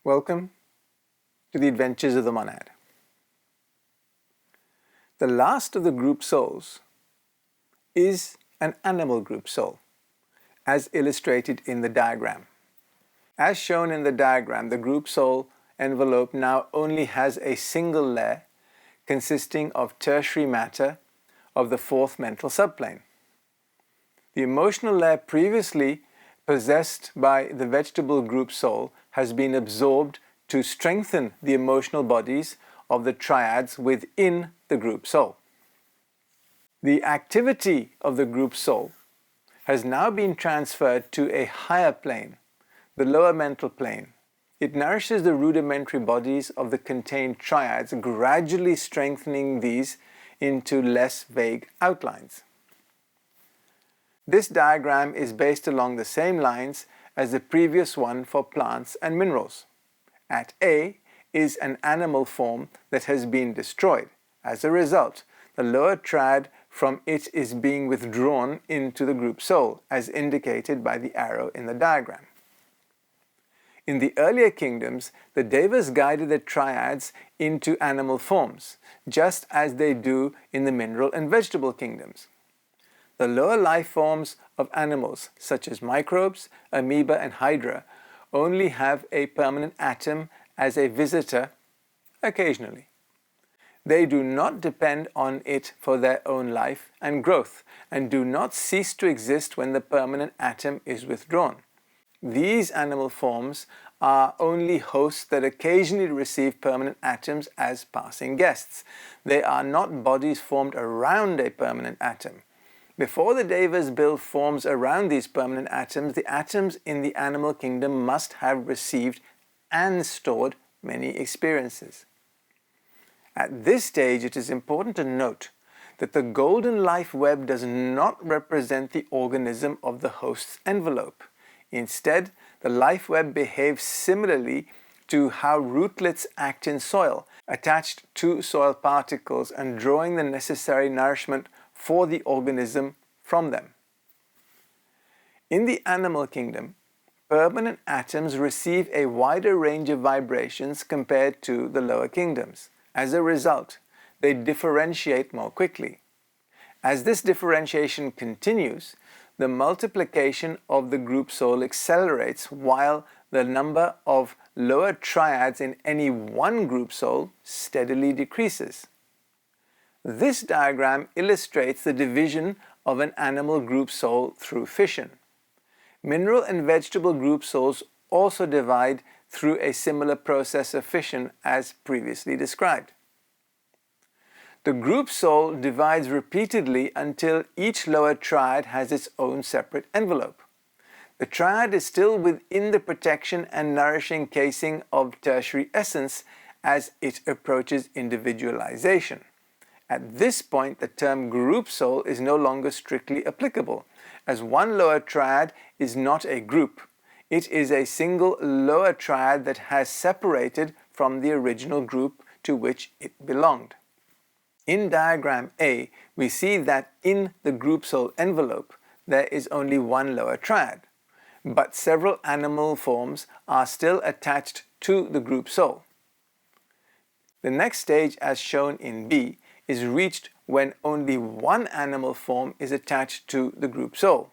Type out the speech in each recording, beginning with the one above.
Welcome to the Adventures of the Monad. The last of the group souls is an animal group soul, as illustrated in the diagram. As shown in the diagram, the group soul envelope now only has a single layer consisting of tertiary matter of the fourth mental subplane. The emotional layer previously possessed by the vegetable group soul has been absorbed to strengthen the emotional bodies of the triads within the group soul. The activity of the group soul has now been transferred to a higher plane, the lower mental plane. It nourishes the rudimentary bodies of the contained triads, gradually strengthening these into less vague outlines. This diagram is based along the same lines as the previous one for plants and minerals. At A is an animal form that has been destroyed. As a result, the lower triad from it is being withdrawn into the group soul, as indicated by the arrow in the diagram. In the earlier kingdoms, the devas guided the triads into animal forms, just as they do in the mineral and vegetable kingdoms. The lower life forms of animals, such as microbes, amoeba, and hydra, only have a permanent atom as a visitor occasionally. They do not depend on it for their own life and growth, and do not cease to exist when the permanent atom is withdrawn. These animal forms are only hosts that occasionally receive permanent atoms as passing guests. They are not bodies formed around a permanent atom. Before the devas build forms around these permanent atoms, the atoms in the animal kingdom must have received and stored many experiences. At this stage, it is important to note that the golden life web does not represent the organism of the host's envelope. Instead, the life web behaves similarly to how rootlets act in soil, attached to soil particles and drawing the necessary nourishment for the organism from them. In the animal kingdom, permanent atoms receive a wider range of vibrations compared to the lower kingdoms. As a result, they differentiate more quickly. As this differentiation continues, the multiplication of the group soul accelerates while the number of lower triads in any one group soul steadily decreases. This diagram illustrates the division of an animal group soul through fission. Mineral and vegetable group souls also divide through a similar process of fission as previously described. The group soul divides repeatedly until each lower triad has its own separate envelope. The triad is still within the protection and nourishing casing of tertiary essence as it approaches individualization. At this point, the term group soul is no longer strictly applicable, as one lower triad is not a group. It is a single lower triad that has separated from the original group to which it belonged. In diagram A, we see that in the group soul envelope, there is only one lower triad, but several animal forms are still attached to the group soul. The next stage, as shown in B, is reached when only one animal form is attached to the group soul.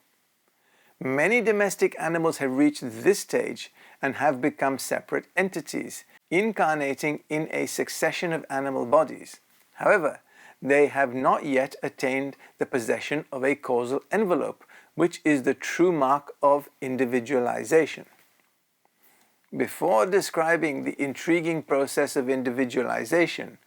Many domestic animals have reached this stage and have become separate entities, incarnating in a succession of animal bodies. However, they have not yet attained the possession of a causal envelope, which is the true mark of individualization. Before describing the intriguing process of individualization,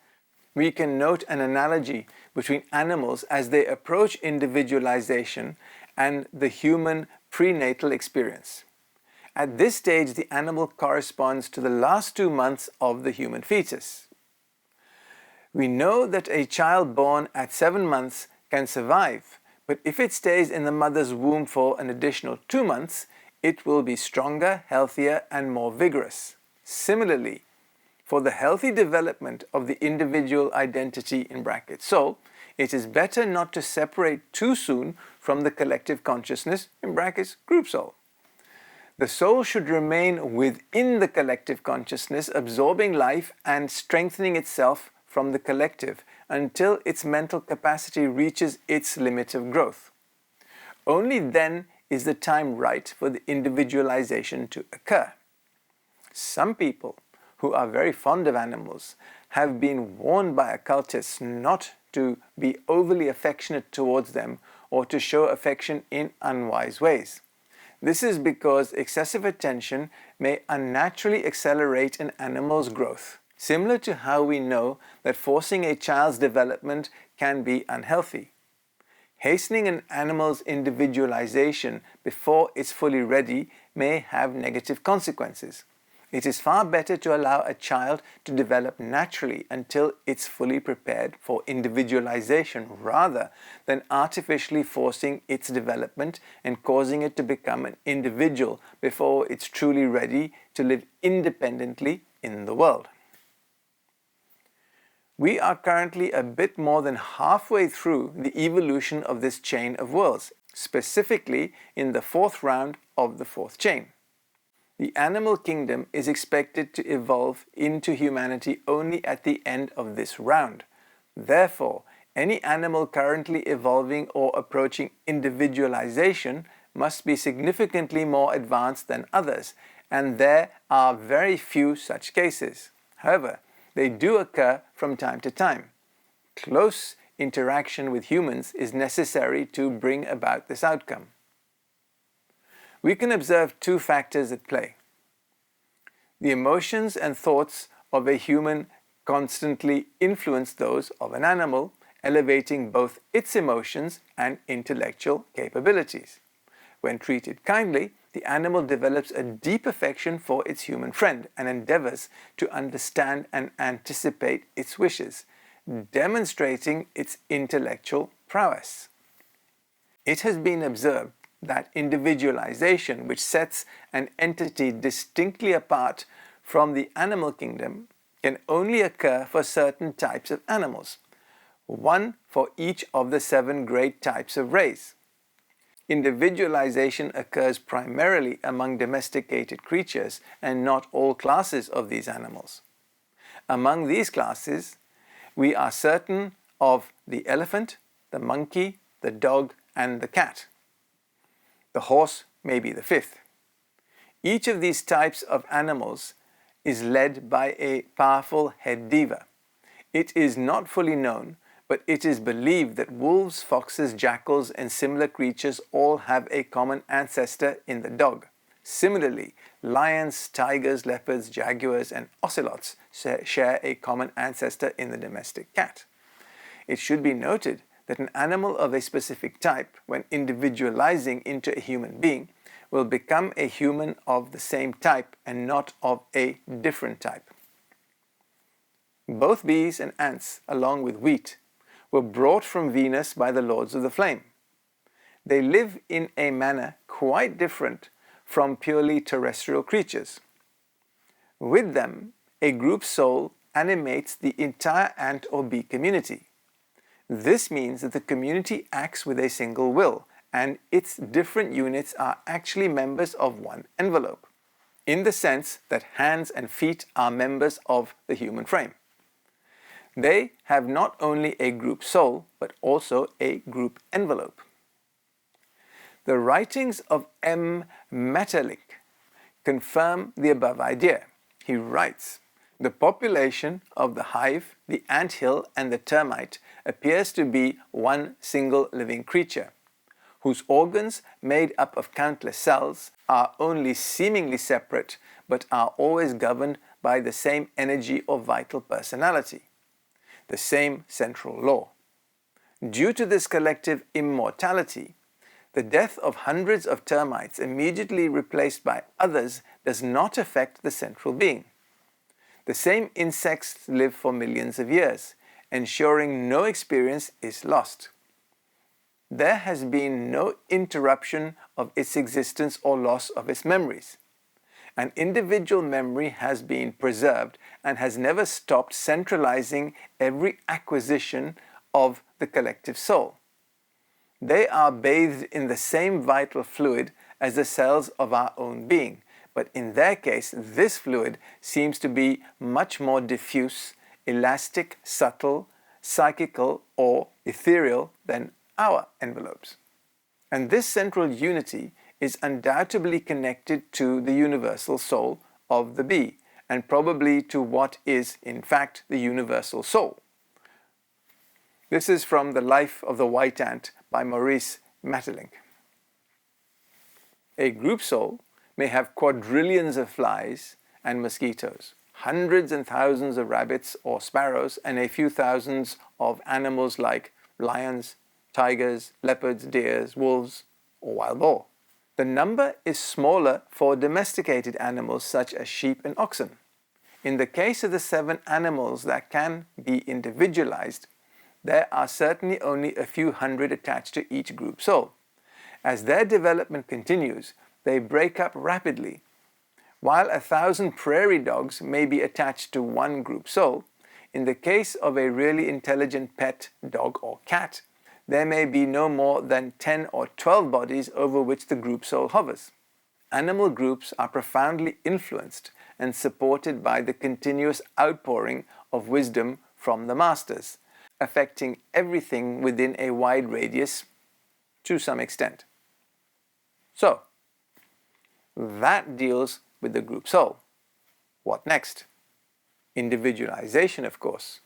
we can note an analogy between animals as they approach individualization and the human prenatal experience. At this stage, the animal corresponds to the last 2 months of the human fetus. We know that a child born at 7 months can survive, but if it stays in the mother's womb for an additional 2 months, it will be stronger, healthier, and more vigorous. Similarly, for the healthy development of the individual identity (soul), it is better not to separate too soon from the collective consciousness (group soul). The soul should remain within the collective consciousness, absorbing life and strengthening itself from the collective until its mental capacity reaches its limit of growth. Only then is the time right for the individualization to occur. Some people who are very fond of animals have been warned by occultists not to be overly affectionate towards them or to show affection in unwise ways. This is because excessive attention may unnaturally accelerate an animal's growth, similar to how we know that forcing a child's development can be unhealthy. Hastening an animal's individualization before it's fully ready may have negative consequences. It is far better to allow a child to develop naturally until it's fully prepared for individualization rather than artificially forcing its development and causing it to become an individual before it's truly ready to live independently in the world. We are currently a bit more than halfway through the evolution of this chain of worlds, specifically in the fourth round of the fourth chain. The animal kingdom is expected to evolve into humanity only at the end of this round. Therefore, any animal currently evolving or approaching individualization must be significantly more advanced than others, and there are very few such cases. However, they do occur from time to time. Close interaction with humans is necessary to bring about this outcome. We can observe two factors at play. The emotions and thoughts of a human constantly influence those of an animal, elevating both its emotions and intellectual capabilities. When treated kindly, the animal develops a deep affection for its human friend and endeavors to understand and anticipate its wishes, demonstrating its intellectual prowess. It has been observed that individualization, which sets an entity distinctly apart from the animal kingdom, can only occur for certain types of animals, one for each of the 7 great types of rays. Individualization occurs primarily among domesticated creatures and not all classes of these animals. Among these classes, we are certain of the elephant, the monkey, the dog, and the cat. The horse may be the 5th. Each of these types of animals is led by a powerful head diva. It is not fully known, but it is believed that wolves, foxes, jackals, and similar creatures all have a common ancestor in the dog. Similarly, lions, tigers, leopards, jaguars, and ocelots share a common ancestor in the domestic cat. It should be noted that an animal of a specific type, when individualizing into a human being, will become a human of the same type and not of a different type. Both bees and ants, along with wheat, were brought from Venus by the Lords of the Flame. They live in a manner quite different from purely terrestrial creatures. With them, a group soul animates the entire ant or bee community. This means that the community acts with a single will, and its different units are actually members of one envelope, in the sense that hands and feet are members of the human frame. They have not only a group soul, but also a group envelope. The writings of M. Maeterlinck confirm the above idea. He writes, "The population of the hive, the anthill, and the termite appears to be one single living creature, whose organs, made up of countless cells, are only seemingly separate, but are always governed by the same energy or vital personality, the same central law. Due to this collective immortality, the death of hundreds of termites immediately replaced by others does not affect the central being. The same insects live for millions of years, ensuring no experience is lost. There has been no interruption of its existence or loss of its memories. An individual memory has been preserved and has never stopped centralizing every acquisition of the collective soul. They are bathed in the same vital fluid as the cells of our own being, but in their case, this fluid seems to be much more diffuse, elastic, subtle, psychical, or ethereal than our envelopes. And this central unity is undoubtedly connected to the universal soul of the bee, and probably to what is, in fact, the universal soul. This is from The Life of the White Ant by Maurice Maeterlinck. A group soul may have quadrillions of flies and mosquitoes, hundreds and thousands of rabbits or sparrows, and a few thousands of animals like lions, tigers, leopards, deers, wolves, or wild boar. The number is smaller for domesticated animals such as sheep and oxen. In the case of the 7 animals that can be individualized, there are certainly only a few hundred attached to each group soul. As their development continues, they break up rapidly. While 1,000 prairie dogs may be attached to one group soul, in the case of a really intelligent pet dog or cat, there may be no more than 10 or 12 bodies over which the group soul hovers. Animal groups are profoundly influenced and supported by the continuous outpouring of wisdom from the masters, affecting everything within a wide radius to some extent. So, that deals with the group soul. What next? Individualization, of course.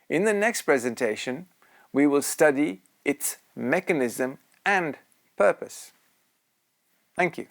In the next presentation, we will study its mechanism and purpose. Thank you.